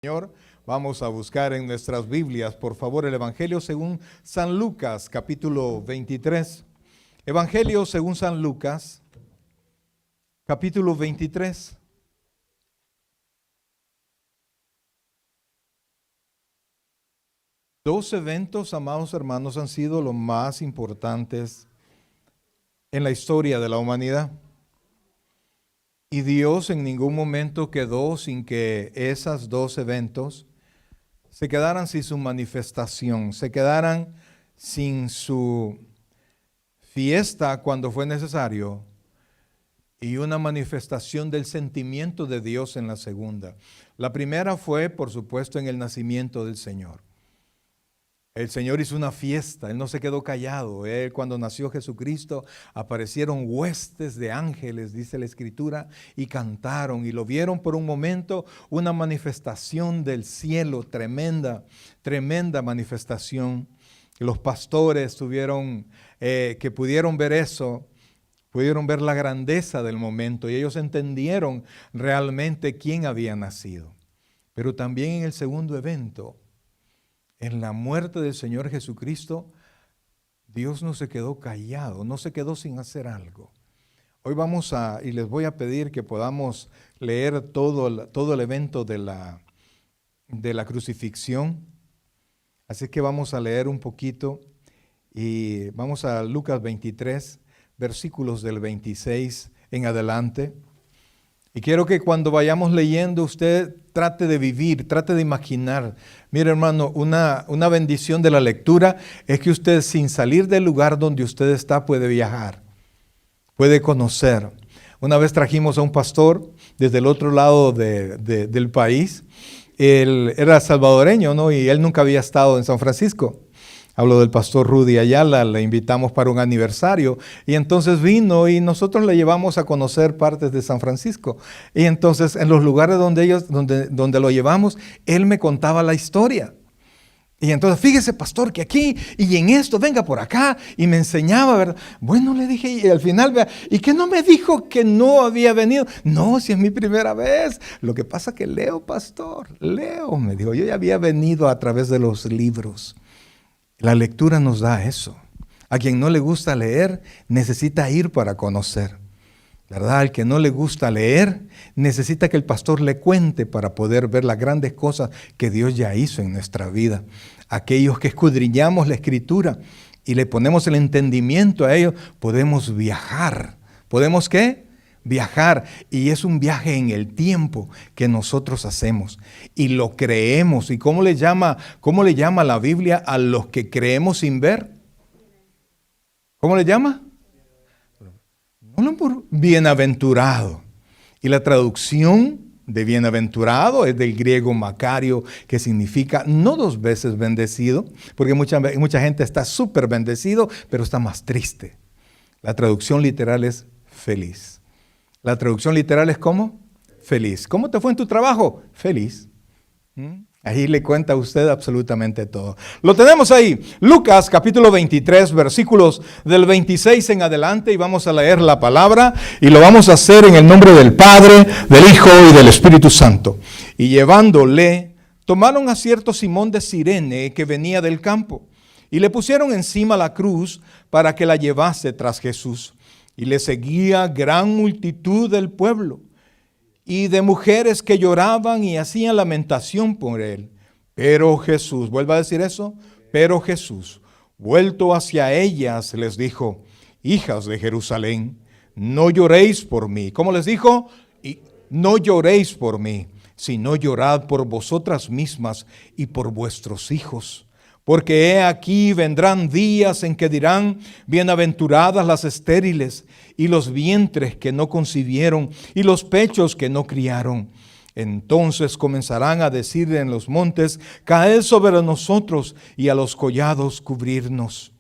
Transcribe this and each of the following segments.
Señor, vamos a buscar en nuestras Biblias, por favor, el Evangelio según San Lucas, capítulo 23. Evangelio según San Lucas, capítulo 23. Dos eventos, amados hermanos, han sido los más importantes en la historia de la humanidad. Y Dios en ningún momento quedó sin que esos dos eventos se quedaran sin su manifestación, se quedaran sin su fiesta cuando fue necesario y una manifestación del sentimiento de Dios en la segunda. La primera fue, por supuesto, en el nacimiento del Señor. El Señor hizo una fiesta, Él no se quedó callado. Cuando nació Jesucristo, aparecieron huestes de ángeles, dice la Escritura, y cantaron y lo vieron por un momento, una manifestación del cielo, tremenda, tremenda manifestación. Los pastores que pudieron ver eso, pudieron ver la grandeza del momento y ellos entendieron realmente quién había nacido. Pero también en el segundo evento, en la muerte del Señor Jesucristo, Dios no se quedó callado, no se quedó sin hacer algo. Hoy y les voy a pedir que podamos leer todo el evento de la crucifixión. Así que vamos a leer un poquito y vamos a Lucas 23, versículos del 26 en adelante. Y quiero que cuando vayamos leyendo usted trate de vivir, trate de imaginar. Mire hermano, una bendición de la lectura es que usted sin salir del lugar donde usted está puede viajar, puede conocer. Una vez trajimos a un pastor desde el otro lado del país. Él era salvadoreño, ¿no? Y él nunca había estado en San Francisco. Hablo del pastor Rudy Ayala, le invitamos para un aniversario y entonces vino y nosotros le llevamos a conocer partes de San Francisco. Y entonces en los lugares donde lo llevamos, él me contaba la historia. Y entonces fíjese pastor que aquí y en esto, venga por acá y me enseñaba, ¿verdad? Bueno, le dije y al final, ¿y qué no me dijo que no había venido? No, si es mi primera vez. Lo que pasa que leo, pastor, leo, me dijo, yo ya había venido a través de los libros. La lectura nos da eso. A quien no le gusta leer, necesita ir para conocer. ¿Verdad? Al que no le gusta leer, necesita que el pastor le cuente para poder ver las grandes cosas que Dios ya hizo en nuestra vida. Aquellos que escudriñamos la Escritura y le ponemos el entendimiento a ello, podemos viajar. ¿Podemos qué? Viajar, y es un viaje en el tiempo que nosotros hacemos y lo creemos. ¿Y cómo le llama la Biblia a los que creemos sin ver? ¿Cómo le llama? No por bienaventurado. Y la traducción de bienaventurado es del griego Macario, que significa no dos veces bendecido, porque mucha gente está súper bendecido, pero está más triste. La traducción literal es feliz. La traducción literal es ¿cómo? Feliz. ¿Cómo te fue en tu trabajo? Feliz. Ahí le cuenta a usted absolutamente todo. Lo tenemos ahí. Lucas capítulo 23, versículos del 26 en adelante y vamos a leer la palabra y lo vamos a hacer en el nombre del Padre, del Hijo y del Espíritu Santo. Y llevándole, tomaron a cierto Simón de Cirene que venía del campo y le pusieron encima la cruz para que la llevase tras Jesús. Y le seguía gran multitud del pueblo y de mujeres que lloraban y hacían lamentación por él. Pero Jesús, vuelva a decir eso, pero Jesús, vuelto hacia ellas, les dijo, hijas de Jerusalén, no lloréis por mí. ¿Cómo les dijo? No lloréis por mí, sino llorad por vosotras mismas y por vuestros hijos. Porque he aquí vendrán días en que dirán, bienaventuradas las estériles y los vientres que no concibieron y los pechos que no criaron. Entonces comenzarán a decir en los montes, caed sobre nosotros y a los collados cubrirnos.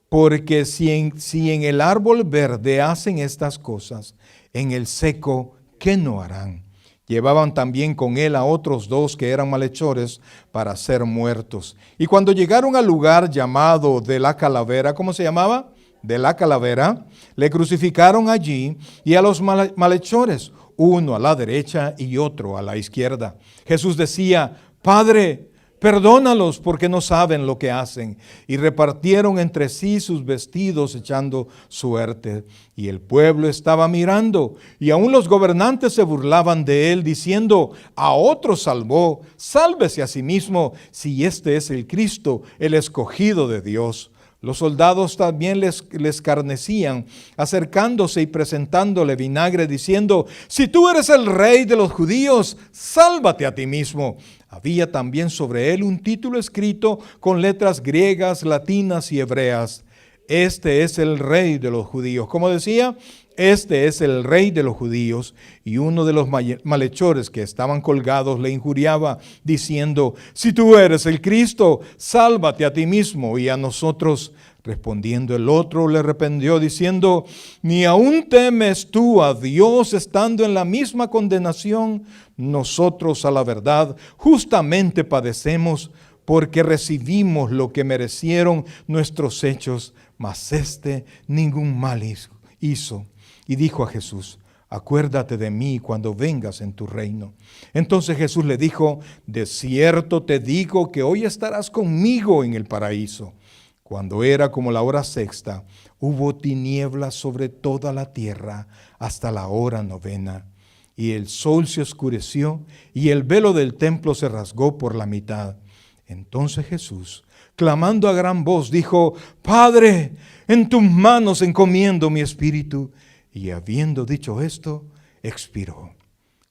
Porque si en el árbol verde hacen estas cosas, en el seco, ¿qué no harán? Llevaban también con él a otros dos que eran malhechores para ser muertos. Y cuando llegaron al lugar llamado de la calavera, ¿cómo se llamaba? De la calavera, le crucificaron allí y a los malhechores, uno a la derecha y otro a la izquierda. Jesús decía: Padre, perdónalos porque no saben lo que hacen. Y repartieron entre sí sus vestidos echando suerte. Y el pueblo estaba mirando, y aún los gobernantes se burlaban de él, diciendo: a otro salvó, sálvese a sí mismo, si este es el Cristo, el escogido de Dios. Los soldados también les escarnecían, acercándose y presentándole vinagre, diciendo: si tú eres el rey de los judíos, sálvate a ti mismo. Había también sobre él un título escrito con letras griegas, latinas y hebreas: este es el rey de los judíos. Como decía, este es el rey de los judíos. Y uno de los malhechores que estaban colgados le injuriaba, diciendo: si tú eres el Cristo, sálvate a ti mismo y a nosotros. Respondiendo el otro le reprendió, diciendo: ¿ni aún temes tú a Dios, estando en la misma condenación? Nosotros, a la verdad, justamente padecemos, porque recibimos lo que merecieron nuestros hechos, mas este ningún mal hizo. Y dijo a Jesús: acuérdate de mí cuando vengas en tu reino. Entonces Jesús le dijo: de cierto te digo que hoy estarás conmigo en el paraíso. Cuando era como la hora sexta, hubo tinieblas sobre toda la tierra hasta la hora novena. Y el sol se oscureció y el velo del templo se rasgó por la mitad. Entonces Jesús, clamando a gran voz, dijo: Padre, en tus manos encomiendo mi espíritu. Y habiendo dicho esto, expiró.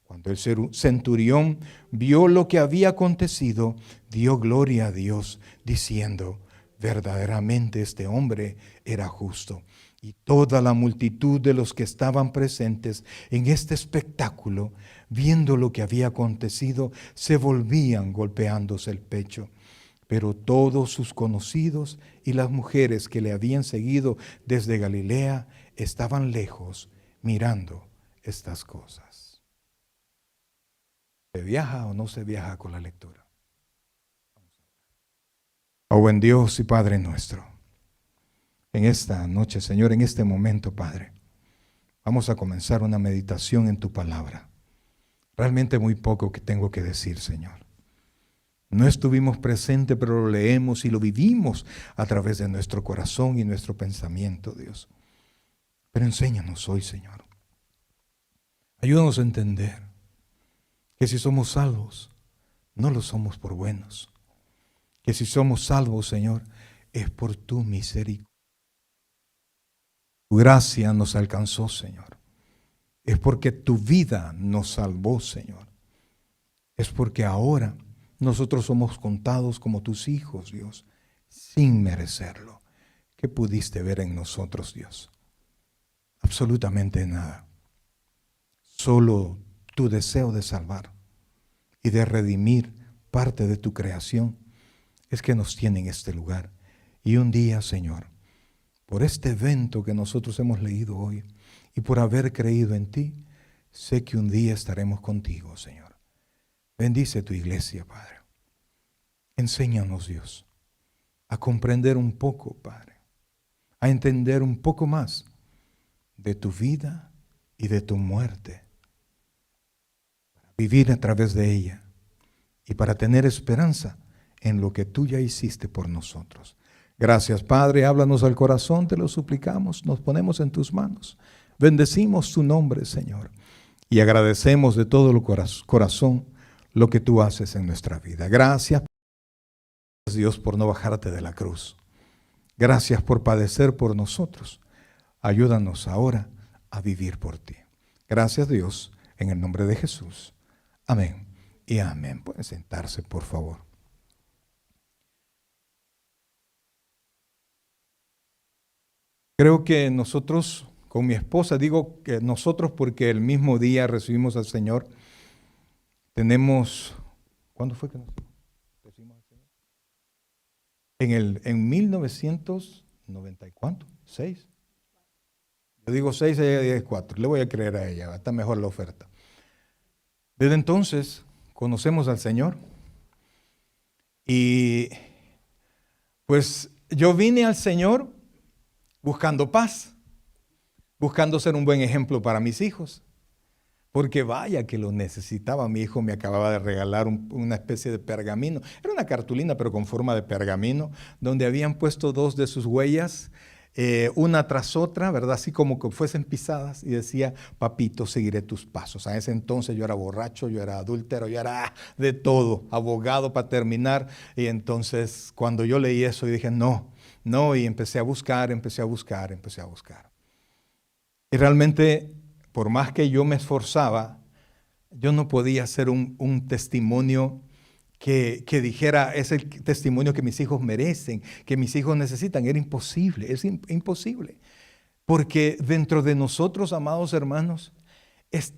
Cuando el centurión vio lo que había acontecido, dio gloria a Dios, diciendo: verdaderamente este hombre era justo. Y toda la multitud de los que estaban presentes en este espectáculo, viendo lo que había acontecido, se volvían golpeándose el pecho. Pero todos sus conocidos y las mujeres que le habían seguido desde Galilea estaban lejos mirando estas cosas. ¿Se viaja o no se viaja con la lectura? Oh buen Dios y Padre nuestro, en esta noche, Señor, en este momento, Padre, vamos a comenzar una meditación en tu palabra. Realmente muy poco que tengo que decir, Señor. No estuvimos presentes, pero lo leemos y lo vivimos a través de nuestro corazón y nuestro pensamiento, Dios. Pero enséñanos hoy, Señor. Ayúdanos a entender que si somos salvos, no lo somos por buenos. Que si somos salvos, Señor, es por tu misericordia. Tu gracia nos alcanzó, Señor. Es porque tu vida nos salvó, Señor. Es porque ahora nosotros somos contados como tus hijos, Dios, sin merecerlo. ¿Qué pudiste ver en nosotros, Dios? Absolutamente nada. Solo tu deseo de salvar y de redimir parte de tu creación es que nos tiene en este lugar. Y un día, Señor, por este evento que nosotros hemos leído hoy y por haber creído en ti, sé que un día estaremos contigo, Señor. Bendice tu iglesia, Padre. Enséñanos, Dios, a comprender un poco, Padre, a entender un poco más de tu vida y de tu muerte, para vivir a través de ella y para tener esperanza en lo que tú ya hiciste por nosotros. Gracias, Padre, háblanos al corazón, te lo suplicamos, nos ponemos en tus manos. Bendecimos tu nombre, Señor, y agradecemos de todo el corazón lo que tú haces en nuestra vida. Gracias, Dios, por no bajarte de la cruz. Gracias por padecer por nosotros. Ayúdanos ahora a vivir por ti. Gracias, Dios, en el nombre de Jesús. Amén y amén. Pueden sentarse, por favor. Creo que nosotros, con mi esposa, digo que nosotros porque el mismo día recibimos al Señor, tenemos, ¿cuándo fue que nos recibimos al Señor? En 1990 y cuánto, 6. Yo digo 6, ella dice 4. Le voy a creer a ella, está mejor la oferta. Desde entonces conocemos al Señor y pues yo vine al Señor buscando paz, buscando ser un buen ejemplo para mis hijos, Porque vaya que lo necesitaba. Mi hijo me acababa de regalar una especie de pergamino. Era una cartulina, pero con forma de pergamino, donde habían puesto 2 de sus huellas, una tras otra, ¿verdad? Así como que fuesen pisadas, y decía: papito, seguiré tus pasos. A ese entonces yo era borracho, yo era adúltero, yo era de todo, abogado para terminar. Y entonces cuando yo leí eso, y dije: no, no, y empecé a buscar. Y realmente, por más que yo me esforzaba, yo no podía hacer un testimonio que dijera: es el testimonio que mis hijos merecen, que mis hijos necesitan. Era imposible, es imposible. Porque dentro de nosotros, amados hermanos,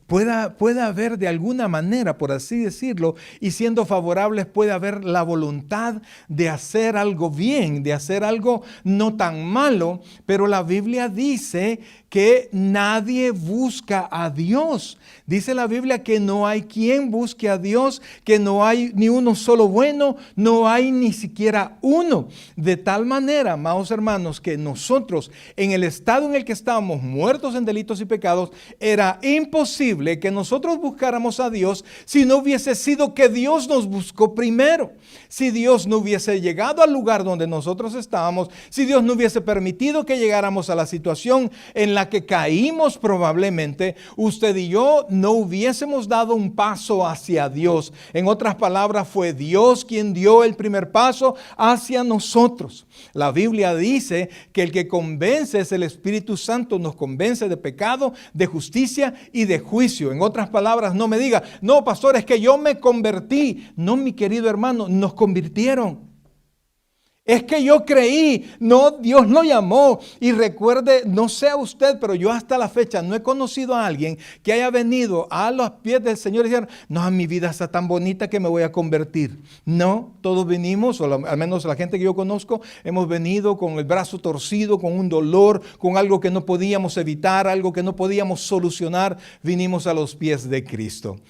pueda haber de alguna manera, por así decirlo, y siendo favorables, puede haber la voluntad de hacer algo bien, de hacer algo no tan malo, pero la Biblia dice que nadie busca a Dios. Dice la Biblia que no hay quien busque a Dios, que no hay ni uno solo bueno, no hay ni siquiera uno. De tal manera, amados hermanos, que nosotros, en el estado en el que estábamos, muertos en delitos y pecados, era imposible que nosotros buscáramos a Dios si no hubiese sido que Dios nos buscó primero. Si Dios no hubiese llegado al lugar donde nosotros estábamos, si Dios no hubiese permitido que llegáramos a la situación en la que caímos, probablemente usted y yo no hubiésemos dado un paso hacia Dios. En otras palabras, fue Dios quien dio el primer paso hacia nosotros. La Biblia dice que el que convence es el Espíritu Santo, nos convence de pecado, de justicia y de juicio. En otras palabras, no me diga: no, pastor, es que yo me convertí. No, mi querido hermano, nos convirtieron. Es que yo creí, no, Dios lo llamó. Y recuerde, no sea usted, pero yo hasta la fecha no he conocido a alguien que haya venido a los pies del Señor y decir: no, mi vida está tan bonita que me voy a convertir. No, todos venimos, o al menos la gente que yo conozco, hemos venido con el brazo torcido, con un dolor, con algo que no podíamos evitar, algo que no podíamos solucionar. Vinimos a los pies de Cristo.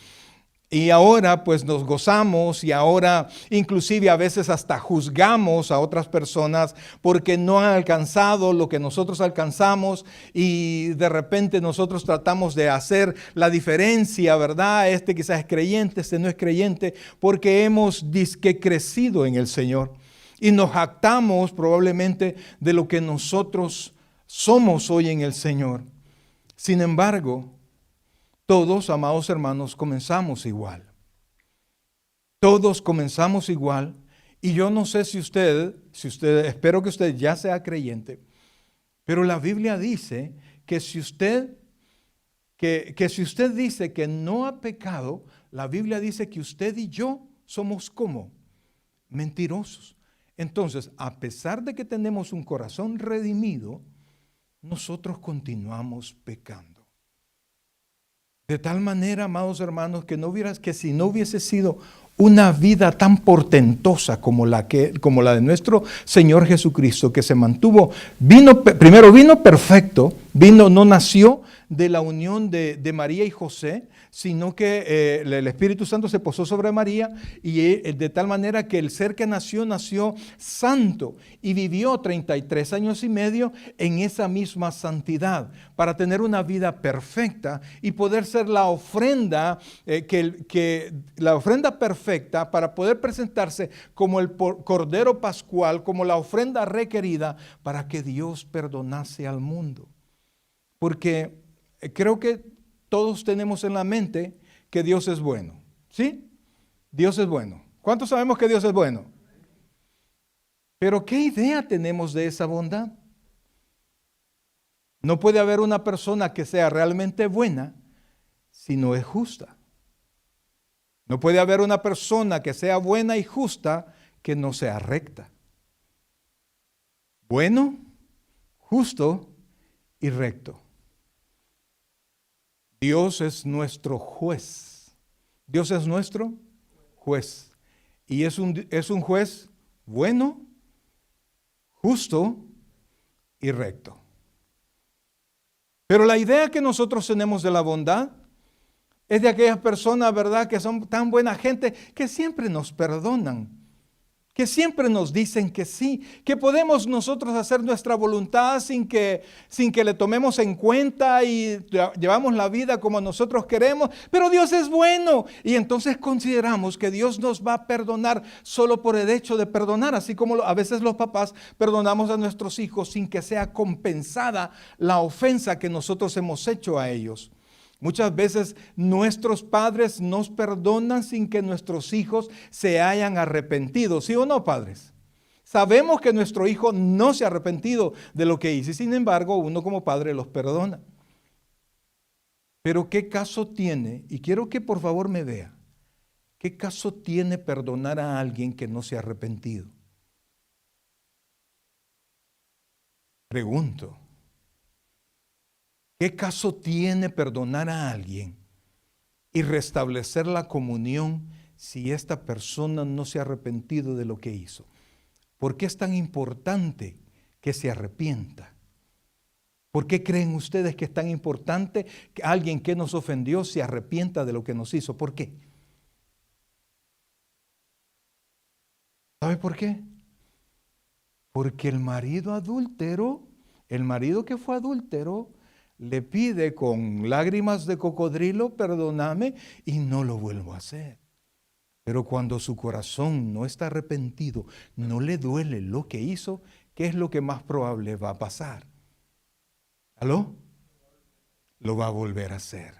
Y ahora pues nos gozamos, y ahora inclusive a veces hasta juzgamos a otras personas porque no han alcanzado lo que nosotros alcanzamos, y de repente nosotros tratamos de hacer la diferencia, ¿verdad? Este quizás es creyente, este no es creyente, porque hemos disque crecido en el Señor y nos jactamos probablemente de lo que nosotros somos hoy en el Señor. Sin embargo, todos, amados hermanos, comenzamos igual. Todos comenzamos igual. Y yo no sé si usted, espero que usted ya sea creyente, pero la Biblia dice que si usted dice que no ha pecado, la Biblia dice que usted y yo somos ¿cómo? Mentirosos. Entonces, a pesar de que tenemos un corazón redimido, nosotros continuamos pecando. De tal manera, amados hermanos, que si no hubiese sido una vida tan portentosa como la de nuestro Señor Jesucristo, que se mantuvo, primero vino perfecto, no nació de la unión de María y José, sino que el Espíritu Santo se posó sobre María, y de tal manera que el ser que nació santo, y vivió 33 años y medio en esa misma santidad, para tener una vida perfecta y poder ser la ofrenda, la ofrenda perfecta, para poder presentarse como el Cordero Pascual, como la ofrenda requerida para que Dios perdonase al mundo. Porque creo que todos tenemos en la mente que Dios es bueno, ¿sí? Dios es bueno. ¿Cuántos sabemos que Dios es bueno? Pero ¿qué idea tenemos de esa bondad? No puede haber una persona que sea realmente buena si no es justa. No puede haber una persona que sea buena y justa que no sea recta. Bueno, justo y recto. Dios es nuestro juez. Dios es nuestro juez. Y es un juez bueno, justo y recto. Pero la idea que nosotros tenemos de la bondad es de aquellas personas, ¿verdad?, que son tan buena gente que siempre nos perdonan. que siempre nos dicen que sí, que podemos nosotros hacer nuestra voluntad sin que le tomemos en cuenta y llevamos la vida como nosotros queremos, pero Dios es bueno y entonces consideramos que Dios nos va a perdonar solo por el hecho de perdonar, así como a veces los papás perdonamos a nuestros hijos sin que sea compensada la ofensa que nosotros hemos hecho a ellos. Muchas veces nuestros padres nos perdonan sin que nuestros hijos se hayan arrepentido. ¿Sí o no, padres? Sabemos que nuestro hijo no se ha arrepentido de lo que hizo y sin embargo uno como padre los perdona. Pero ¿qué caso tiene? Y quiero que por favor me vea. ¿Qué caso tiene perdonar a alguien que no se ha arrepentido? Pregunto. ¿Qué caso tiene perdonar a alguien y restablecer la comunión si esta persona no se ha arrepentido de lo que hizo? ¿Por qué es tan importante que se arrepienta? ¿Por qué creen ustedes que es tan importante que alguien que nos ofendió se arrepienta de lo que nos hizo? ¿Por qué? ¿Sabe por qué? Porque el marido adúltero, el marido que fue adúltero, le pide con lágrimas de cocodrilo, perdóname y no lo vuelvo a hacer. Pero cuando su corazón no está arrepentido, no le duele lo que hizo, ¿qué es lo que más probable va a pasar? ¿Aló? Lo va a volver a hacer.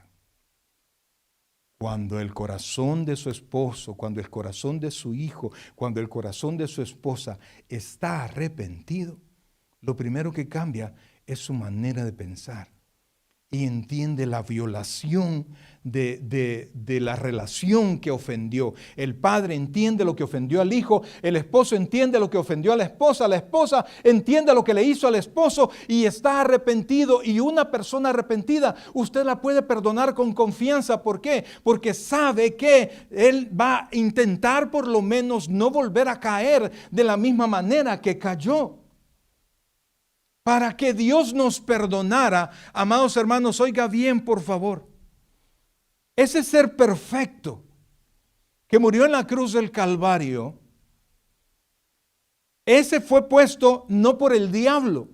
Cuando el corazón de su esposo, cuando el corazón de su hijo, cuando el corazón de su esposa está arrepentido, lo primero que cambia es su manera de pensar. Y entiende la violación de la relación que ofendió. El padre entiende lo que ofendió al hijo, el esposo entiende lo que ofendió a la esposa entiende lo que le hizo al esposo y está arrepentido. Y una persona arrepentida, usted la puede perdonar con confianza. ¿Por qué? Porque sabe que él va a intentar por lo menos no volver a caer de la misma manera que cayó. Para que Dios nos perdonara, amados hermanos, oiga bien por favor, ese ser perfecto que murió en la cruz del Calvario, ese fue puesto no por el diablo,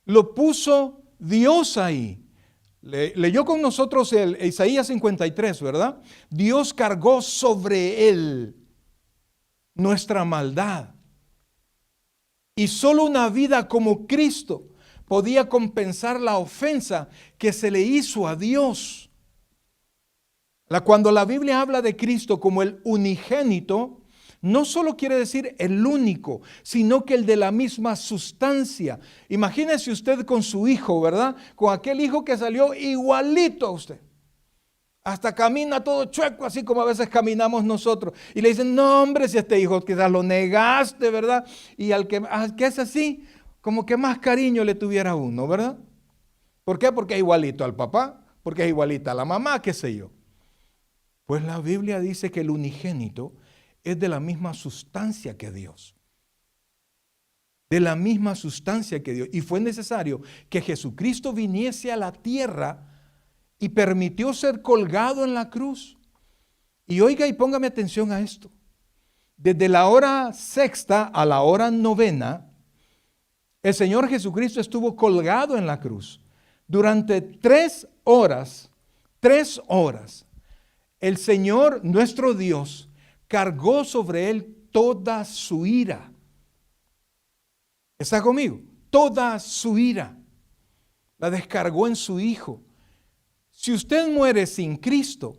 lo puso Dios ahí. Leyó con nosotros el Isaías 53, ¿verdad? Dios cargó sobre él nuestra maldad. Y solo una vida como Cristo podía compensar la ofensa que se le hizo a Dios. Cuando la Biblia habla de Cristo como el unigénito, no solo quiere decir el único, sino que el de la misma sustancia. Imagínese usted con su hijo, ¿verdad? Con aquel hijo que salió igualito a usted. Hasta camina todo chueco, así como a veces caminamos nosotros. Y le dicen, no hombre, si este hijo quizás lo negaste, ¿verdad? Y al que es así, como que más cariño le tuviera uno, ¿verdad? ¿Por qué? Porque es igualito al papá, porque es igualita a la mamá, qué sé yo. Pues la Biblia dice que el unigénito es de la misma sustancia que Dios. De la misma sustancia que Dios. Y fue necesario que Jesucristo viniese a la tierra y permitió ser colgado en la cruz. Y oiga y póngame atención a esto. Desde la hora sexta a la hora novena, el Señor Jesucristo estuvo colgado en la cruz. Durante 3 horas, el Señor, nuestro Dios, cargó sobre él toda su ira. ¿Está conmigo? Toda su ira la descargó en su Hijo. Si usted muere sin Cristo,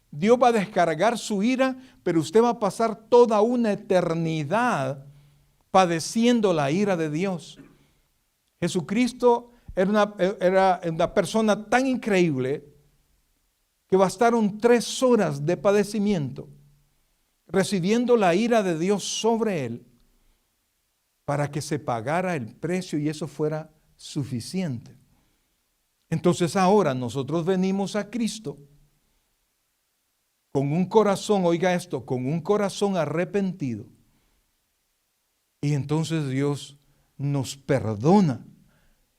Dios va a descargar su ira, pero usted va a pasar toda una eternidad padeciendo la ira de Dios. Jesucristo era una persona tan increíble que bastaron 3 horas de padecimiento recibiendo la ira de Dios sobre él para que se pagara el precio y eso fuera suficiente. Entonces ahora nosotros venimos a Cristo con un corazón, oiga esto, con un corazón arrepentido. Y entonces Dios nos perdona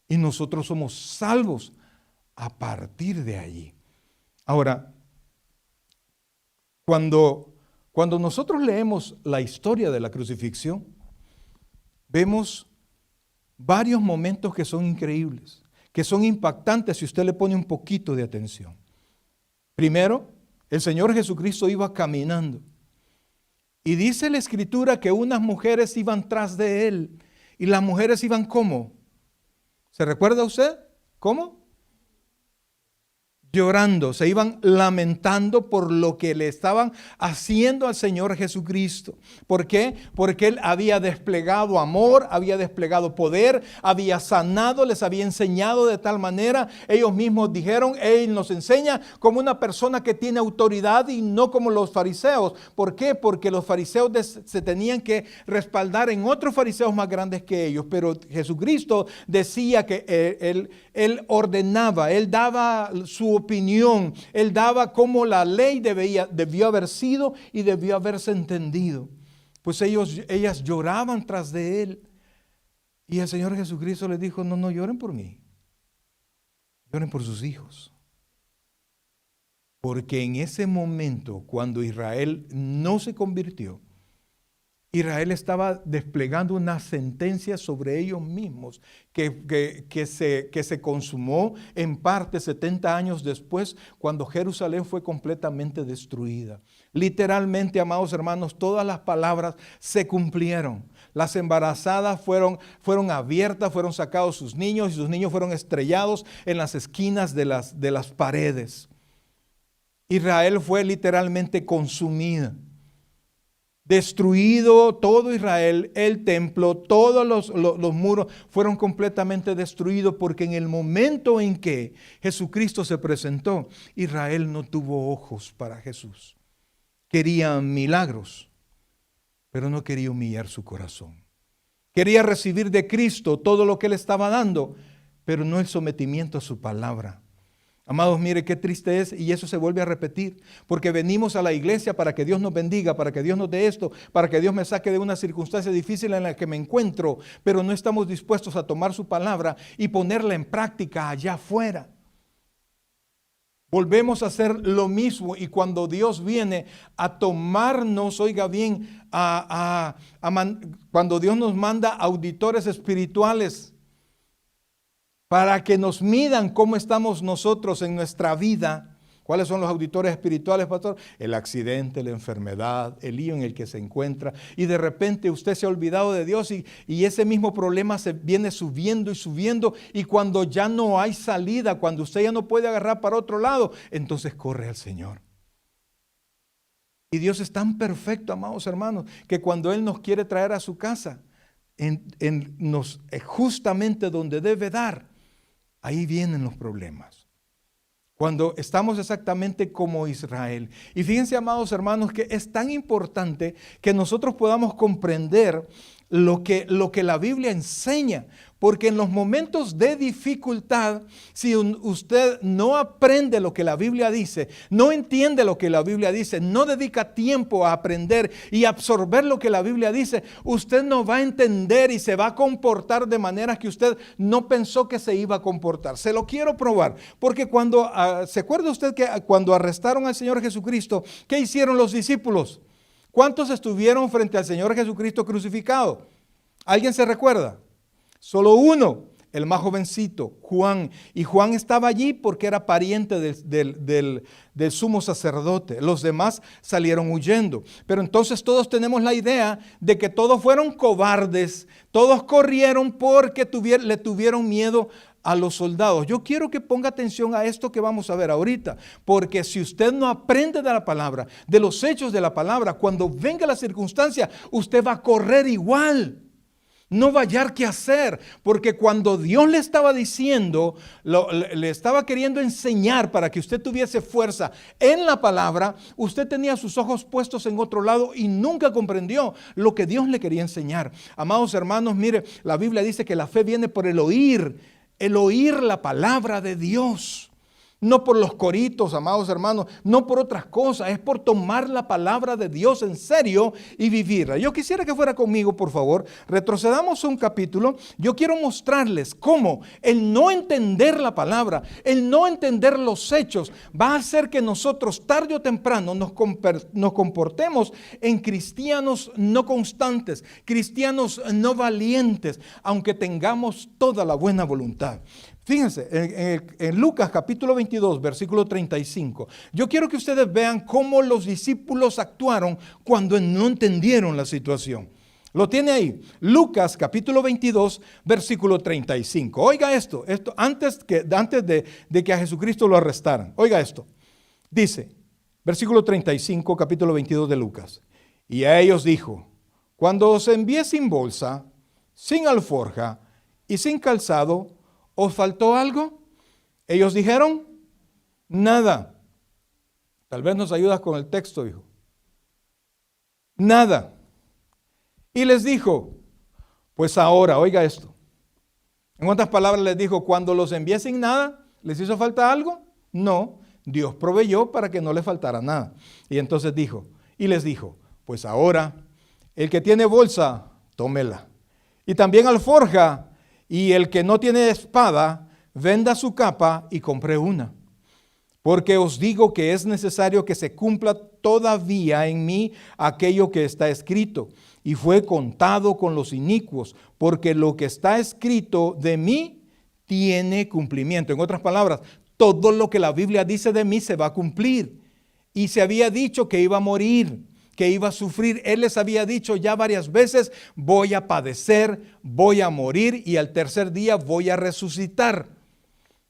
y nosotros somos salvos a partir de allí. Ahora, cuando Cuando nosotros leemos la historia de la crucifixión, vemos varios momentos que son increíbles, que son impactantes si usted le pone un poquito de atención. Primero, el Señor Jesucristo iba caminando y dice la Escritura que unas mujeres iban tras de Él. ¿Y las mujeres iban cómo? ¿Se recuerda usted? ¿Cómo? Llorando, se iban lamentando por lo que le estaban haciendo al Señor Jesucristo. ¿Por qué? Porque Él había desplegado amor, había desplegado poder, había sanado, les había enseñado de tal manera. Ellos mismos dijeron, Él nos enseña como una persona que tiene autoridad y no como los fariseos. ¿Por qué? Porque los fariseos se tenían que respaldar en otros fariseos más grandes que ellos. Pero Jesucristo decía que Él ordenaba, Él daba su opinión, Él daba cómo la ley debió haber sido y debió haberse entendido. Pues ellas lloraban tras de Él. Y el Señor Jesucristo les dijo, no lloren por mí, lloren por sus hijos. Porque en ese momento, cuando Israel no se convirtió, Israel estaba desplegando una sentencia sobre ellos mismos que se consumó en parte 70 años después, cuando Jerusalén fue completamente destruida. Literalmente, amados hermanos, todas las palabras se cumplieron. Las embarazadas fueron abiertas, fueron sacados sus niños y sus niños fueron estrellados en las esquinas de las paredes. Israel fue literalmente consumida. Destruido todo Israel, el templo, todos los muros fueron completamente destruidos, porque en el momento en que Jesucristo se presentó, Israel no tuvo ojos para Jesús. Quería milagros, pero no quería humillar su corazón. Quería recibir de Cristo todo lo que Él estaba dando, pero no el sometimiento a su palabra. Amados, mire qué triste es, y eso se vuelve a repetir, porque venimos a la iglesia para que Dios nos bendiga, para que Dios nos dé esto, para que Dios me saque de una circunstancia difícil en la que me encuentro, pero no estamos dispuestos a tomar su palabra y ponerla en práctica allá afuera. Volvemos a hacer lo mismo, y cuando Dios viene a tomarnos, oiga bien, cuando Dios nos manda auditores espirituales, para que nos midan cómo estamos nosotros en nuestra vida. ¿Cuáles son los auditores espirituales, pastor? El accidente, la enfermedad, el lío en el que se encuentra. Y de repente usted se ha olvidado de Dios y ese mismo problema se viene subiendo y subiendo. Y cuando ya no hay salida, cuando usted ya no puede agarrar para otro lado, entonces corre al Señor. Y Dios es tan perfecto, amados hermanos, que cuando Él nos quiere traer a su casa, justamente donde debe dar, ahí vienen los problemas. Cuando estamos exactamente como Israel. Y fíjense, amados hermanos, que es tan importante que nosotros podamos comprender lo que la Biblia enseña. Porque en los momentos de dificultad, si usted no aprende lo que la Biblia dice, no entiende lo que la Biblia dice, no dedica tiempo a aprender y absorber lo que la Biblia dice, usted no va a entender y se va a comportar de maneras que usted no pensó que se iba a comportar. Se lo quiero probar, porque ¿se acuerda usted que cuando arrestaron al Señor Jesucristo, qué hicieron los discípulos? ¿Cuántos estuvieron frente al Señor Jesucristo crucificado? ¿Alguien se recuerda? Solo uno, el más jovencito, Juan. Y Juan estaba allí porque era pariente del sumo sacerdote. Los demás salieron huyendo. Pero entonces todos tenemos la idea de que todos fueron cobardes. Todos corrieron porque le tuvieron miedo a los soldados. Yo quiero que ponga atención a esto que vamos a ver ahorita, porque si usted no aprende de la palabra, de los hechos de la palabra, cuando venga la circunstancia, usted va a correr igual. No va a hallar qué hacer, porque cuando Dios le estaba diciendo, le estaba queriendo enseñar para que usted tuviese fuerza en la palabra, usted tenía sus ojos puestos en otro lado y nunca comprendió lo que Dios le quería enseñar. Amados hermanos, mire, la Biblia dice que la fe viene por el oír la palabra de Dios. no por los coritos, amados hermanos, no por otras cosas, es por tomar la palabra de Dios en serio y vivirla. Yo quisiera que fuera conmigo, por favor, retrocedamos un capítulo. Yo quiero mostrarles cómo el no entender la palabra, el no entender los hechos, va a hacer que nosotros tarde o temprano nos comportemos en cristianos no constantes, cristianos no valientes, aunque tengamos toda la buena voluntad. Fíjense, en Lucas capítulo 22, versículo 35, yo quiero que ustedes vean cómo los discípulos actuaron cuando no entendieron la situación. Lo tiene ahí, Lucas capítulo 22, versículo 35. Oiga esto antes de que a Jesucristo lo arrestaran. Oiga esto, dice, versículo 35, capítulo 22 de Lucas. Y a ellos dijo, cuando os envié sin bolsa, sin alforja y sin calzado, ¿os faltó algo? Ellos dijeron, nada. Tal vez nos ayudas con el texto, hijo. Nada. Y les dijo, pues ahora, oiga esto. En otras palabras les dijo, cuando los envié sin nada, ¿les hizo falta algo? No, Dios proveyó para que no les faltara nada. Y entonces dijo, y les dijo, pues ahora, el que tiene bolsa, tómela. Y también alforja, y el que no tiene espada, venda su capa y compre una. Porque os digo que es necesario que se cumpla todavía en mí aquello que está escrito. Y fue contado con los inicuos, porque lo que está escrito de mí tiene cumplimiento. En otras palabras, todo lo que la Biblia dice de mí se va a cumplir. Y se había dicho que iba a morir, que iba a sufrir. Él les había dicho ya varias veces, voy a padecer, voy a morir y al tercer día voy a resucitar.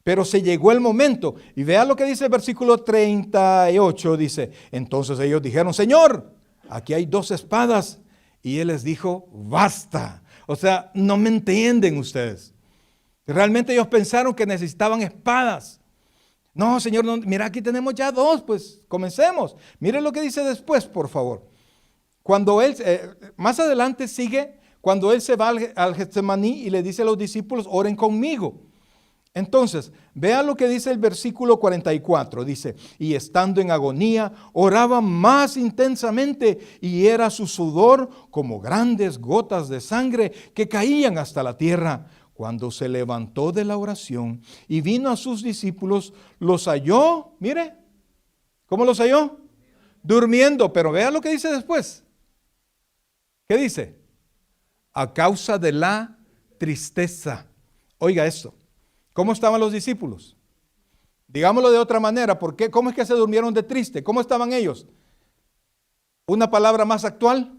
Pero se llegó el momento. Y vea lo que dice el versículo 38, dice, entonces ellos dijeron, Señor, aquí hay 2 espadas. Y Él les dijo, basta. O sea, no me entienden ustedes. Realmente ellos pensaron que necesitaban espadas. No, Señor, no, mira, aquí tenemos ya 2, pues comencemos. Miren lo que dice después, por favor. Cuando Él, más adelante sigue, cuando Él se va al Getsemaní y le dice a los discípulos, oren conmigo. Entonces, vean lo que dice el versículo 44, dice, y estando en agonía, oraba más intensamente y era su sudor como grandes gotas de sangre que caían hasta la tierra. Cuando se levantó de la oración y vino a sus discípulos, los halló, mire, ¿cómo los halló? Durmiendo, pero vean lo que dice después. ¿Qué dice? A causa de la tristeza. Oiga esto. ¿Cómo estaban los discípulos? Digámoslo de otra manera, ¿por qué? ¿Cómo es que se durmieron de triste? ¿Cómo estaban ellos? Una palabra más actual.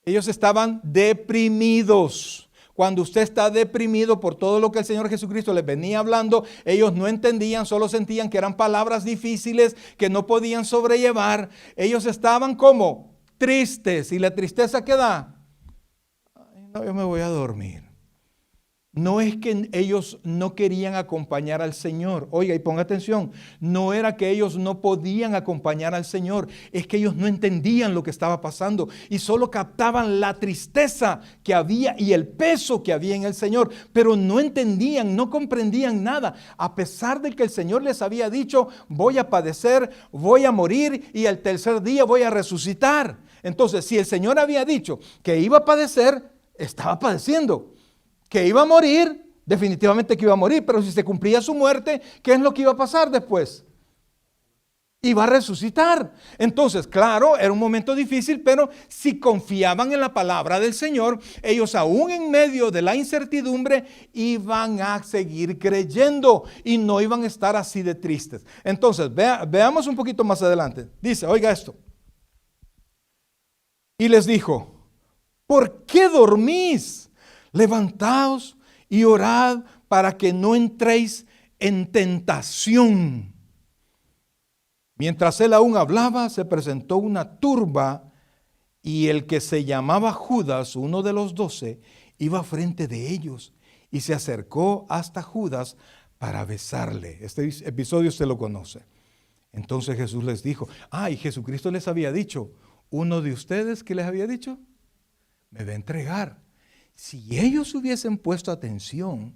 Ellos estaban deprimidos. Cuando usted está deprimido por todo lo que el Señor Jesucristo les venía hablando, ellos no entendían, solo sentían que eran palabras difíciles que no podían sobrellevar. Ellos estaban como tristes. ¿Y la tristeza qué da? Ay, no, yo me voy a dormir. No es que ellos no querían acompañar al Señor. Oiga, y ponga atención, no era que ellos no podían acompañar al Señor, es que ellos no entendían lo que estaba pasando y solo captaban la tristeza que había y el peso que había en el Señor, pero no entendían, no comprendían nada, a pesar de que el Señor les había dicho, voy a padecer, voy a morir y al tercer día voy a resucitar. Entonces, si el Señor había dicho que iba a padecer, estaba padeciendo. Que iba a morir, definitivamente que iba a morir, pero si se cumplía su muerte, ¿qué es lo que iba a pasar después? Iba a resucitar. Entonces, claro, era un momento difícil, pero si confiaban en la palabra del Señor, ellos aún en medio de la incertidumbre iban a seguir creyendo y no iban a estar así de tristes. Entonces, veamos un poquito más adelante. Dice, oiga esto. Y les dijo, ¿por qué dormís? Levantaos y orad para que no entréis en tentación. Mientras él aún hablaba, se presentó una turba y el que se llamaba Judas, uno de los 12, iba frente de ellos y se acercó hasta Judas para besarle. Este episodio usted lo conoce. Entonces Jesús les dijo, y Jesucristo les había dicho, uno de ustedes, ¿qué les había dicho? Me va a entregar. Si ellos hubiesen puesto atención,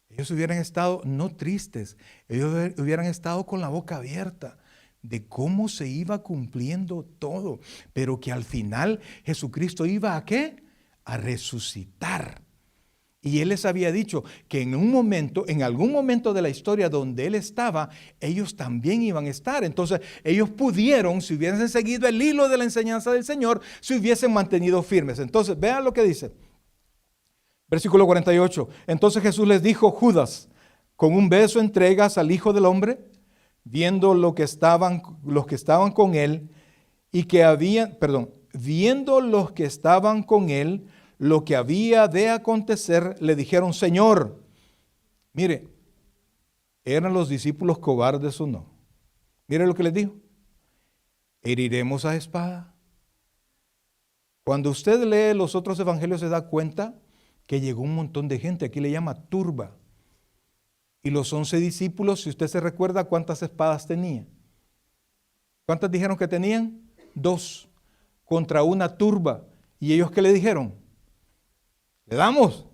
Ellos hubieran estado no tristes, ellos hubieran estado con la boca abierta de cómo se iba cumpliendo todo, pero que al final Jesucristo iba ¿a qué? A resucitar. Y Él les había dicho que en algún momento de la historia donde Él estaba, ellos también iban a estar. Entonces ellos pudieron, si hubiesen seguido el hilo de la enseñanza del Señor, se hubiesen mantenido firmes. Entonces vean lo que dice. Versículo 48. Entonces Jesús les dijo: Judas, ¿con un beso entregas al Hijo del Hombre? Viendo los que estaban con Él viendo los que estaban con Él, lo que había de acontecer, le dijeron: Señor, mire, ¿eran los discípulos cobardes o no? Mire lo que les dijo: ¿heriremos a espada? Cuando usted lee los otros evangelios se da cuenta que llegó un montón de gente, aquí le llama turba. Y los 11 discípulos, si usted se recuerda, ¿cuántas espadas tenían? ¿Cuántas dijeron que tenían? 2, contra una turba. ¿Y ellos qué le dijeron? Le damos,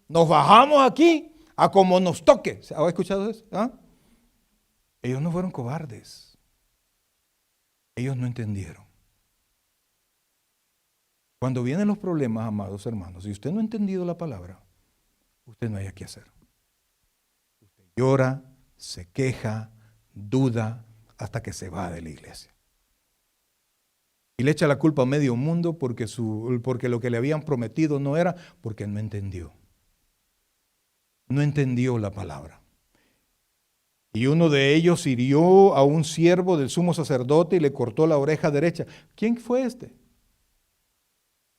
nos bajamos aquí a como nos toque. ¿Ha escuchado eso? ¿Ah? Ellos no fueron cobardes. Ellos no entendieron. Cuando vienen los problemas, amados hermanos, si usted no ha entendido la palabra, usted no haya que hacer. Usted llora, se queja, duda, hasta que se va de la iglesia. Y le echa la culpa a medio mundo porque lo que le habían prometido no era, porque no entendió. No entendió la palabra. Y uno de ellos hirió a un siervo del sumo sacerdote y le cortó la oreja derecha. ¿Quién fue este?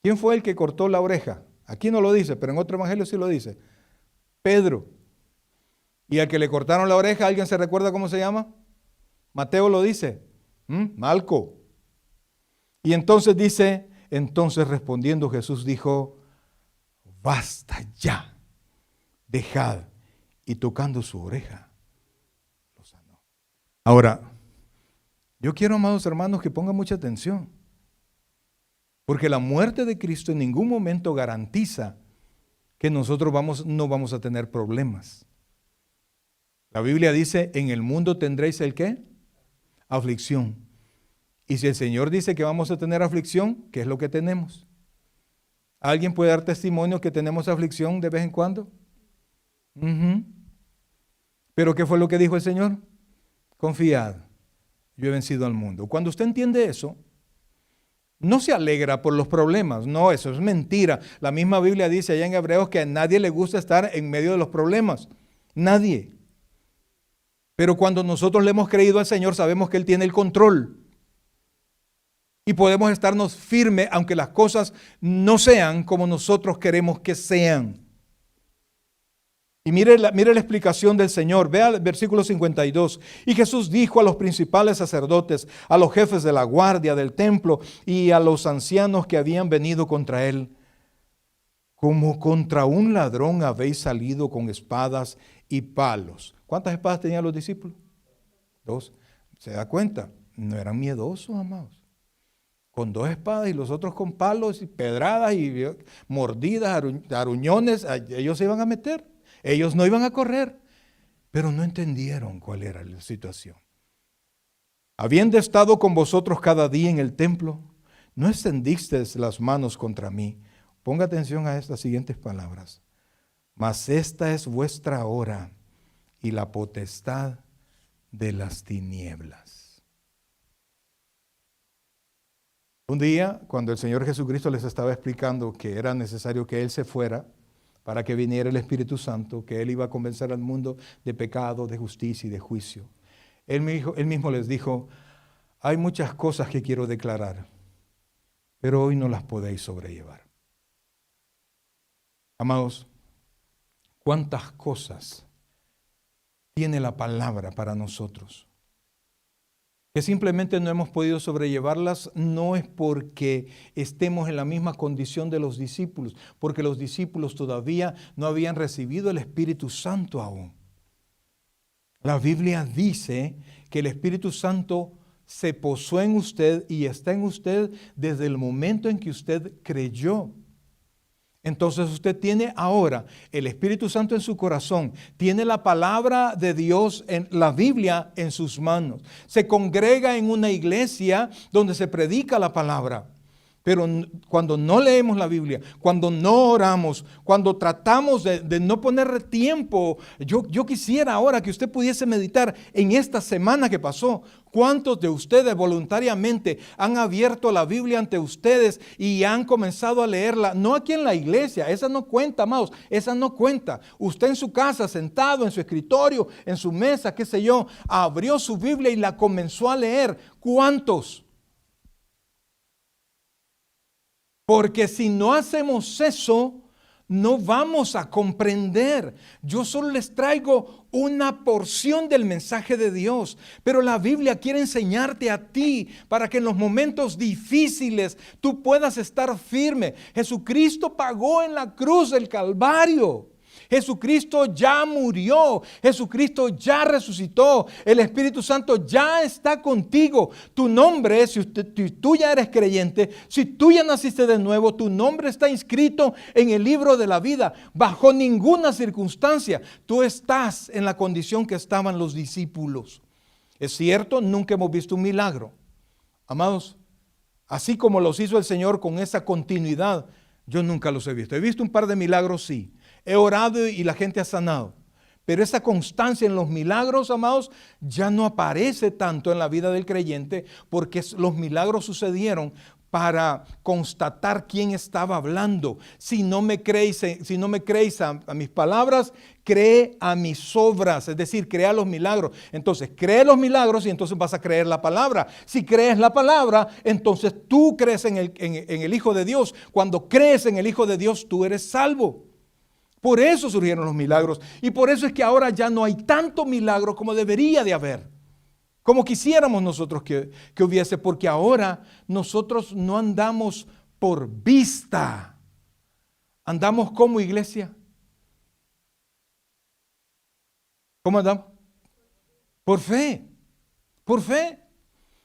¿Quién fue el que cortó la oreja? Aquí no lo dice, pero en otro evangelio sí lo dice. Pedro. Y al que le cortaron la oreja, ¿alguien se recuerda cómo se llama? Mateo lo dice. Malco. Y entonces dice, respondiendo Jesús dijo: basta ya, dejad. Y tocando su oreja, lo sanó. Ahora, yo quiero, amados hermanos, que pongan mucha atención. Porque la muerte de Cristo en ningún momento garantiza que nosotros no vamos a tener problemas. La Biblia dice: en el mundo tendréis ¿el qué? Aflicción. Y si el Señor dice que vamos a tener aflicción, ¿qué es lo que tenemos? ¿Alguien puede dar testimonio que tenemos aflicción de vez en cuando? ¿Pero qué fue lo que dijo el Señor? Confiad, yo he vencido al mundo. Cuando usted entiende eso, no se alegra por los problemas. No, eso es mentira. La misma Biblia dice allá en Hebreos que a nadie le gusta estar en medio de los problemas. Nadie. Pero cuando nosotros le hemos creído al Señor, sabemos que Él tiene el control. Y podemos estarnos firmes aunque las cosas no sean como nosotros queremos que sean. Y mire la explicación del Señor. Vea el versículo 52. Y Jesús dijo a los principales sacerdotes, a los jefes de la guardia del templo y a los ancianos que habían venido contra él: como contra un ladrón habéis salido con espadas y palos. ¿Cuántas espadas tenían los discípulos? 2. ¿Se da cuenta? No eran miedosos, amados. Con 2 espadas y los otros con palos y pedradas y mordidas, aruñones, ellos se iban a meter. Ellos no iban a correr, pero no entendieron cuál era la situación. Habiendo estado con vosotros cada día en el templo, no extendisteis las manos contra mí. Ponga atención a estas siguientes palabras. Mas esta es vuestra hora y la potestad de las tinieblas. Un día, cuando el Señor Jesucristo les estaba explicando que era necesario que Él se fuera para que viniera el Espíritu Santo, que Él iba a convencer al mundo de pecado, de justicia y de juicio, Él mismo les dijo: hay muchas cosas que quiero declarar, pero hoy no las podéis sobrellevar. Amados, ¿cuántas cosas tiene la palabra para nosotros? Que simplemente no hemos podido sobrellevarlas, no es porque estemos en la misma condición de los discípulos, porque los discípulos todavía no habían recibido el Espíritu Santo aún. La Biblia dice que el Espíritu Santo se posó en usted y está en usted desde el momento en que usted creyó. Entonces usted tiene ahora el Espíritu Santo en su corazón, tiene la palabra de Dios, en la Biblia en sus manos. Se congrega en una iglesia donde se predica la palabra. Pero cuando no leemos la Biblia, cuando no oramos, cuando tratamos de no poner tiempo, yo quisiera ahora que usted pudiese meditar en esta semana que pasó. ¿Cuántos de ustedes voluntariamente han abierto la Biblia ante ustedes y han comenzado a leerla? No aquí en la iglesia, esa no cuenta, amados, esa no cuenta. Usted en su casa, sentado en su escritorio, en su mesa, qué sé yo, abrió su Biblia y la comenzó a leer. ¿Cuántos? Porque si no hacemos eso, no vamos a comprender. Yo solo les traigo una porción del mensaje de Dios, pero la Biblia quiere enseñarte a ti para que en los momentos difíciles tú puedas estar firme. Jesucristo pagó en la cruz del Calvario. Jesucristo ya murió, Jesucristo ya resucitó, el Espíritu Santo ya está contigo. Tu nombre, si tú ya eres creyente, si tú ya naciste de nuevo, tu nombre está inscrito en el libro de la vida. Bajo ninguna circunstancia tú estás en la condición que estaban los discípulos. Es cierto, nunca hemos visto un milagro. Amados, así como los hizo el Señor con esa continuidad, yo nunca los he visto. He visto un par de milagros, sí. He orado y la gente ha sanado. Pero esa constancia en los milagros, amados, ya no aparece tanto en la vida del creyente, porque los milagros sucedieron constatar quién estaba hablando. Si no me creéis a mis palabras, cree a mis obras, es decir, crea los milagros. Entonces, cree los milagros y entonces vas a creer la palabra. Si crees la palabra, entonces tú crees en el Hijo de Dios. Cuando crees en el Hijo de Dios, tú eres salvo. Por eso surgieron los milagros. Y por eso es que ahora ya no hay tanto milagro como debería de haber. Como quisiéramos nosotros que hubiese. Porque ahora nosotros no andamos por vista. Andamos como iglesia. ¿Cómo andamos? Por fe. Por fe.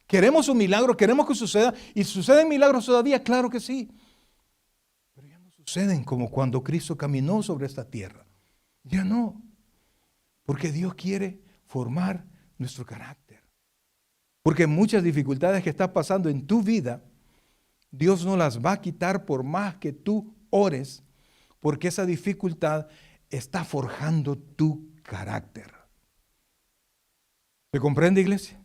Queremos un milagro, queremos que suceda. ¿Y suceden milagros todavía? Claro que sí. Suceden como cuando Cristo caminó sobre esta tierra. Ya no, porque Dios quiere formar nuestro carácter. Porque muchas dificultades que están pasando en tu vida, Dios no las va a quitar por más que tú ores, porque esa dificultad está forjando tu carácter. ¿Se comprende, iglesia?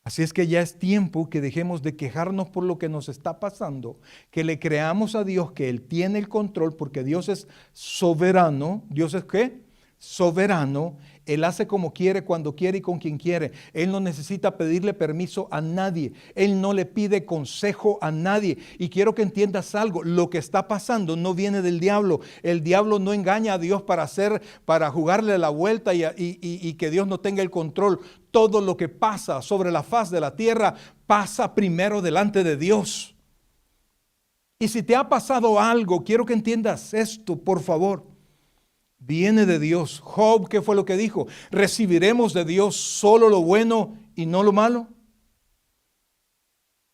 Así es que ya es tiempo que dejemos de quejarnos por lo que nos está pasando, que le creamos a Dios que Él tiene el control, porque Dios es soberano. ¿Dios es qué? Soberano. Él hace como quiere, cuando quiere y con quien quiere. Él no necesita pedirle permiso a nadie. Él no le pide consejo a nadie. Y quiero que entiendas algo. Lo que está pasando no viene del diablo. El diablo no engaña a Dios para jugarle la vuelta y que Dios no tenga el control. Todo lo que pasa sobre la faz de la tierra pasa primero delante de Dios. Y si te ha pasado algo, quiero que entiendas esto, por favor. Viene de Dios. Job, ¿qué fue lo que dijo? ¿Recibiremos de Dios solo lo bueno y no lo malo?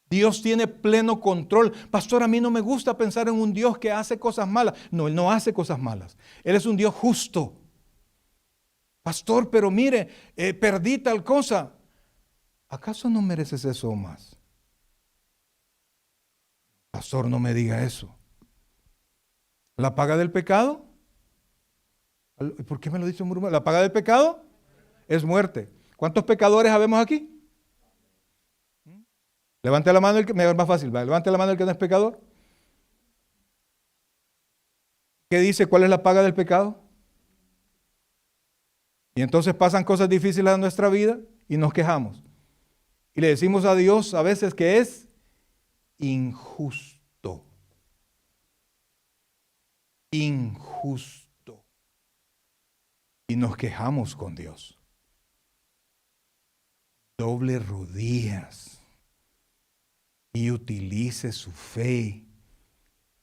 Dios tiene pleno control. Pastor, a mí no me gusta pensar en un Dios que hace cosas malas. No, Él no hace cosas malas. Él es un Dios justo. Pastor, pero mire, perdí tal cosa. ¿Acaso no mereces eso más? Pastor, no me diga eso. ¿La paga del pecado? ¿Por qué me lo dice murmurando? ¿La paga del pecado? Es muerte. ¿Cuántos pecadores habemos aquí? Levante la mano el que, me va más fácil, levante la mano el que no es pecador. ¿Qué dice? ¿Cuál es la paga del pecado? Y entonces pasan cosas difíciles en nuestra vida y nos quejamos. Y le decimos a Dios a veces que es injusto. Injusto. Y nos quejamos con Dios. Doble rodillas y utilice su fe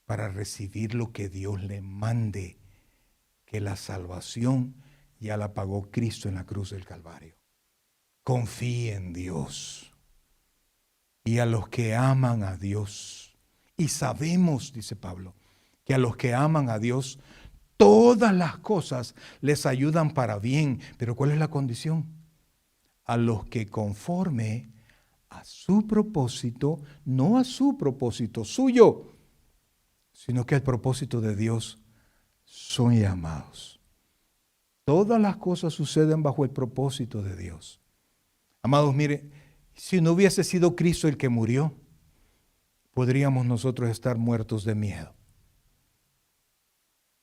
para recibir lo que Dios le mande, que la salvación ya la pagó Cristo en la cruz del Calvario. Confíe en Dios. Y a los que aman a Dios Y sabemos, dice Pablo, que a los que aman a Dios, todas las cosas les ayudan para bien. Pero ¿cuál es la condición? A los que conforme a su propósito, no a su propósito suyo, sino que al propósito de Dios son llamados. Todas las cosas suceden bajo el propósito de Dios. Amados, mire, si no hubiese sido Cristo el que murió, podríamos nosotros estar muertos de miedo.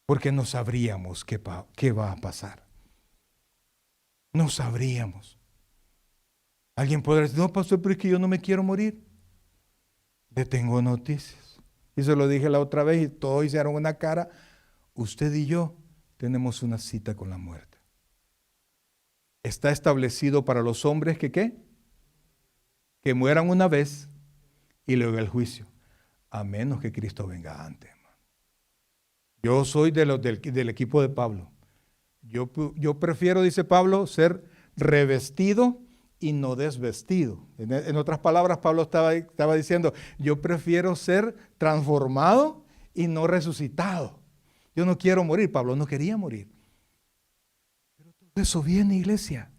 Porque no sabríamos qué va a pasar. No sabríamos. Alguien podrá decir, no, pastor, pero es que yo no me quiero morir. Le tengo noticias. Y se lo dije la otra vez y todos hicieron una cara. Usted y yo tenemos una cita con la muerte. Está establecido para los hombres que ¿qué? Que mueran una vez y luego el juicio. A menos que Cristo venga antes. Yo soy del equipo de Pablo. Yo prefiero, dice Pablo, ser revestido y no desvestido. En otras palabras, Pablo estaba diciendo, yo prefiero ser transformado y no resucitado. Yo no quiero morir. Pablo no quería morir. Pero todo eso viene, iglesia.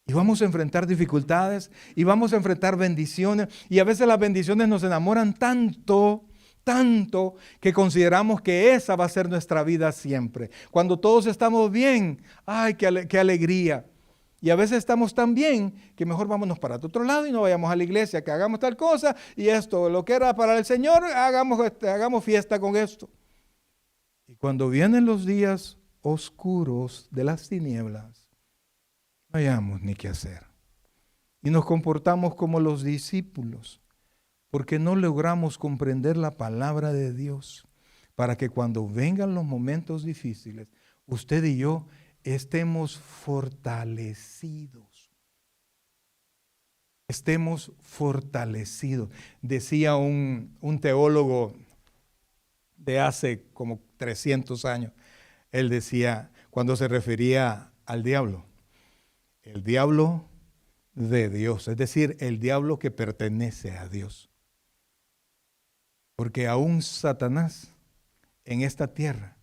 Y vamos a enfrentar dificultades y vamos a enfrentar bendiciones. Y a veces las bendiciones nos enamoran tanto que consideramos que esa va a ser nuestra vida siempre. Cuando todos estamos bien, ¡ay, qué alegría! Y a veces estamos tan bien que mejor vámonos para otro lado y no vayamos a la iglesia, que hagamos tal cosa y esto, lo que era para el Señor, hagamos fiesta con esto. Y cuando vienen los días oscuros de las tinieblas, no hayamos ni qué hacer. Y nos comportamos como los discípulos, porque no logramos comprender la palabra de Dios, para que cuando vengan los momentos difíciles, usted y yo estemos fortalecidos. Estemos fortalecidos. Decía un teólogo de hace como 300 años, él decía, cuando se refería al diablo, el diablo de Dios, es decir, el diablo que pertenece a Dios. Porque aún Satanás en esta tierra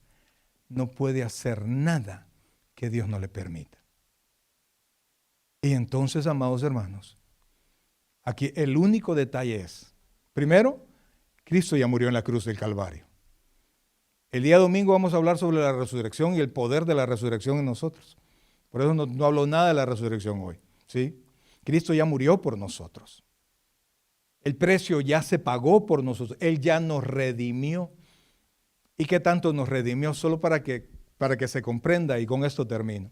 no puede hacer nada que Dios no le permita. Y entonces, amados hermanos, aquí el único detalle es, primero, Cristo ya murió en la cruz del Calvario. El día domingo vamos a hablar sobre la resurrección y el poder de la resurrección en nosotros. Por eso no hablo nada de la resurrección hoy, ¿sí? Cristo ya murió por nosotros. El precio ya se pagó por nosotros. Él ya nos redimió. ¿Y qué tanto nos redimió? Solo para que se comprenda, y con esto termino.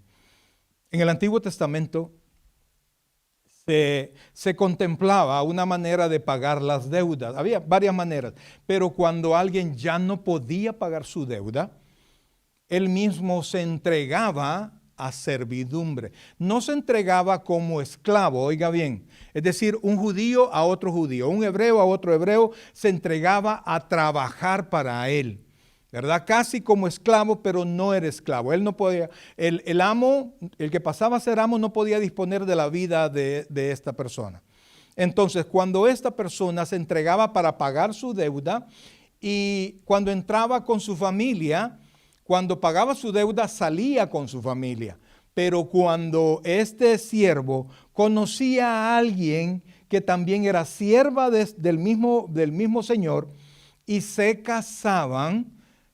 En el Antiguo Testamento se contemplaba una manera de pagar las deudas. Había varias maneras, pero cuando alguien ya no podía pagar su deuda, él mismo se entregaba a servidumbre. No se entregaba como esclavo, oiga bien. Es decir, un judío a otro judío, un hebreo a otro hebreo, se entregaba a trabajar para él, ¿verdad? Casi como esclavo, pero no era esclavo. Él no podía, el amo, el que pasaba a ser amo, no podía disponer de la vida de esta persona. Entonces, cuando esta persona se entregaba para pagar su deuda y cuando entraba con su familia, cuando pagaba su deuda salía con su familia, pero cuando este siervo conocía a alguien que también era sierva del mismo Señor y se casaban,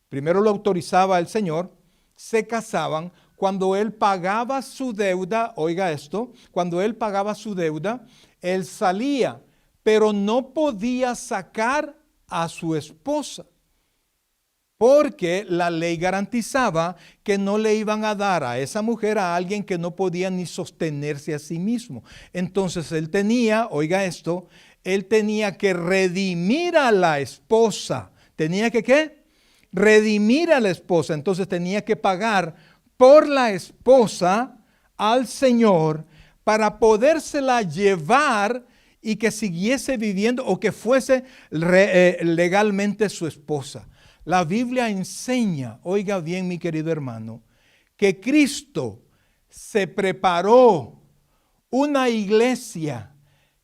primero lo autorizaba el Señor, se casaban, cuando él pagaba su deuda, oiga esto, cuando él pagaba su deuda, él salía, pero no podía sacar a su esposa. Porque la ley garantizaba que no le iban a dar a esa mujer a alguien que no podía ni sostenerse a sí mismo. Entonces él tenía, oiga esto, él tenía que redimir a la esposa. ¿Tenía que qué? Redimir a la esposa. Entonces tenía que pagar por la esposa al Señor para podérsela llevar y que siguiese viviendo o que fuese legalmente su esposa. La Biblia enseña, oiga bien mi querido hermano, que Cristo se preparó una iglesia,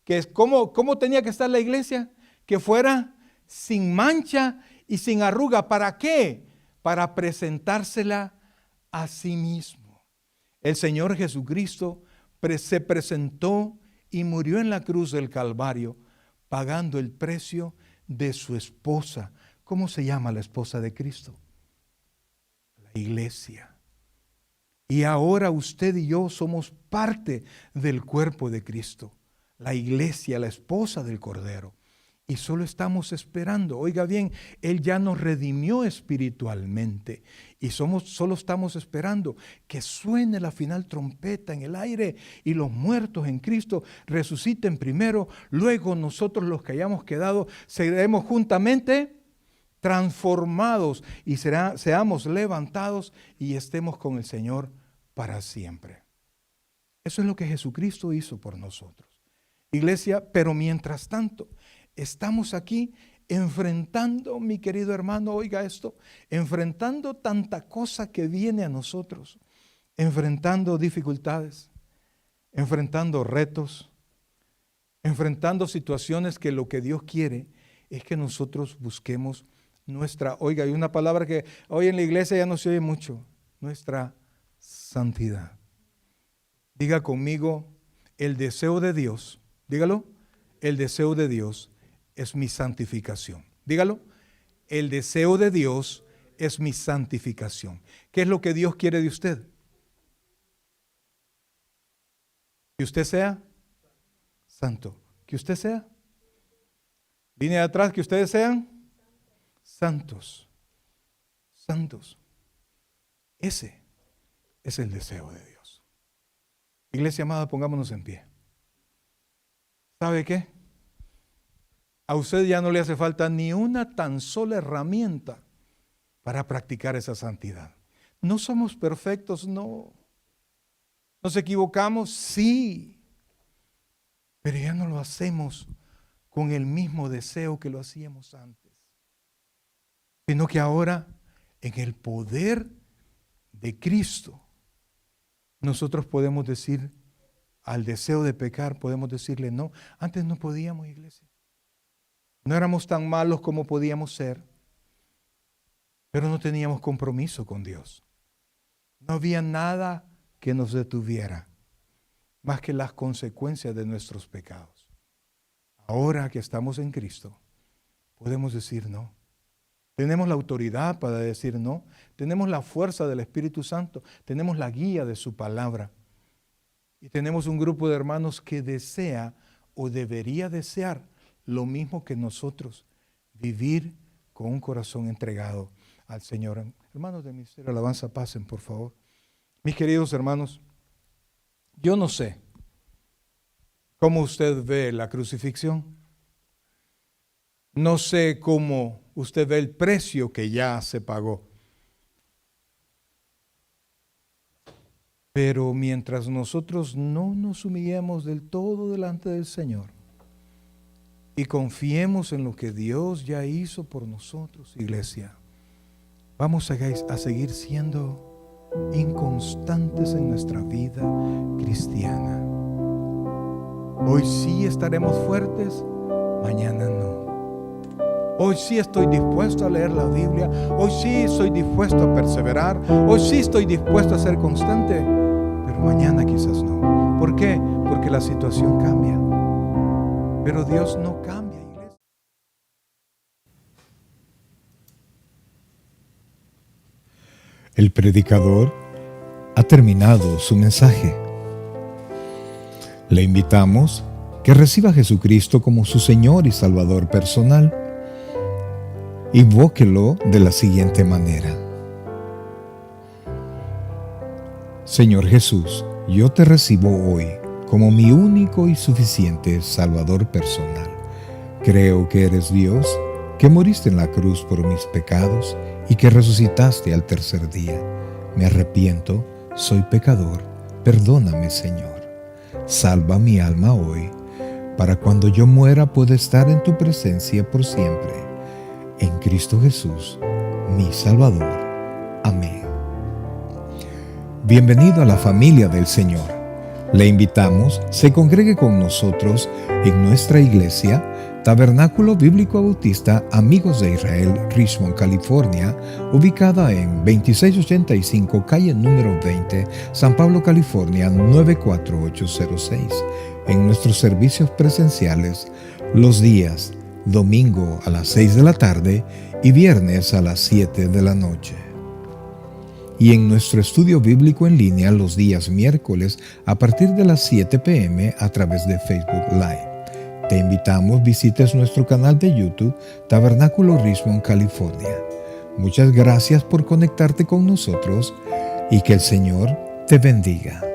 que es ¿cómo tenía que estar la iglesia? Que fuera sin mancha y sin arruga. ¿Para qué? Para presentársela a sí mismo. El Señor Jesucristo se presentó y murió en la cruz del Calvario, pagando el precio de su esposa. ¿Cómo se llama la esposa de Cristo? La iglesia. Y ahora usted y yo somos parte del cuerpo de Cristo, la iglesia, la esposa del Cordero. Y solo estamos esperando. Oiga bien, Él ya nos redimió espiritualmente. Y solo estamos esperando que suene la final trompeta en el aire y los muertos en Cristo resuciten primero. Luego nosotros los que hayamos quedado seremos juntamente transformados y seamos levantados y estemos con el Señor para siempre. Eso es lo que Jesucristo hizo por nosotros. Iglesia, pero mientras tanto, estamos aquí enfrentando, mi querido hermano, oiga esto, enfrentando tanta cosa que viene a nosotros, enfrentando dificultades, enfrentando retos, enfrentando situaciones que lo que Dios quiere es que nosotros busquemos oiga, hay una palabra que hoy en la iglesia ya no se oye mucho, nuestra santidad. Diga conmigo, el deseo de Dios, dígalo, el deseo de Dios es mi santificación. Dígalo, el deseo de Dios es mi santificación. ¿Qué es lo que Dios quiere de usted? Que usted sea santo. Que usted sea. Línea de atrás, que ustedes sean santos. Santos. Ese es el deseo de Dios. Iglesia amada, pongámonos en pie. ¿Sabe qué? A usted ya no le hace falta ni una tan sola herramienta para practicar esa santidad. No somos perfectos, no. ¿Nos equivocamos? Sí. Pero ya no lo hacemos con el mismo deseo que lo hacíamos antes. Sino que ahora, en el poder de Cristo, nosotros podemos decir al deseo de pecar, podemos decirle no. Antes no podíamos, iglesia. No éramos tan malos como podíamos ser, pero no teníamos compromiso con Dios. No había nada que nos detuviera, más que las consecuencias de nuestros pecados. Ahora que estamos en Cristo, podemos decir no. Tenemos la autoridad para decir no. Tenemos la fuerza del Espíritu Santo. Tenemos la guía de su palabra. Y tenemos un grupo de hermanos que desea o debería desear lo mismo que nosotros, vivir con un corazón entregado al Señor. Hermanos del Ministerio de Alabanza, pasen por favor. Mis queridos hermanos, yo no sé cómo usted ve la crucifixión. No sé cómo usted ve el precio que ya se pagó. Pero mientras nosotros no nos humillemos del todo delante del Señor y confiemos en lo que Dios ya hizo por nosotros, iglesia, vamos a seguir siendo inconstantes en nuestra vida cristiana. Hoy sí estaremos fuertes, mañana no. Hoy sí estoy dispuesto a leer la Biblia. Hoy sí estoy dispuesto a perseverar. Hoy sí estoy dispuesto a ser constante. Pero mañana quizás no. ¿Por qué? Porque la situación cambia. Pero Dios no cambia, iglesia. El predicador ha terminado su mensaje. Le invitamos que reciba a Jesucristo como su Señor y Salvador personal. Invóquelo de la siguiente manera: Señor Jesús, yo te recibo hoy como mi único y suficiente Salvador personal. Creo que eres Dios, que moriste en la cruz por mis pecados y que resucitaste al tercer día. Me arrepiento, soy pecador, perdóname, Señor. Salva mi alma hoy, para cuando yo muera pueda estar en tu presencia por siempre. En Cristo Jesús, mi Salvador. Amén. Bienvenido a la familia del Señor. Le invitamos, se congregue con nosotros en nuestra iglesia, Tabernáculo Bíblico Bautista Amigos de Israel, Richmond, California, ubicada en 2685 calle número 20, San Pablo, California 94806. En nuestros servicios presenciales los días domingo a las 6 de la tarde y viernes a las 7 de la noche. Y en nuestro estudio bíblico en línea los días miércoles a partir de las 7 p.m. a través de Facebook Live. Te invitamos, visites nuestro canal de YouTube, Tabernáculo Richmond, California. Muchas gracias por conectarte con nosotros y que el Señor te bendiga.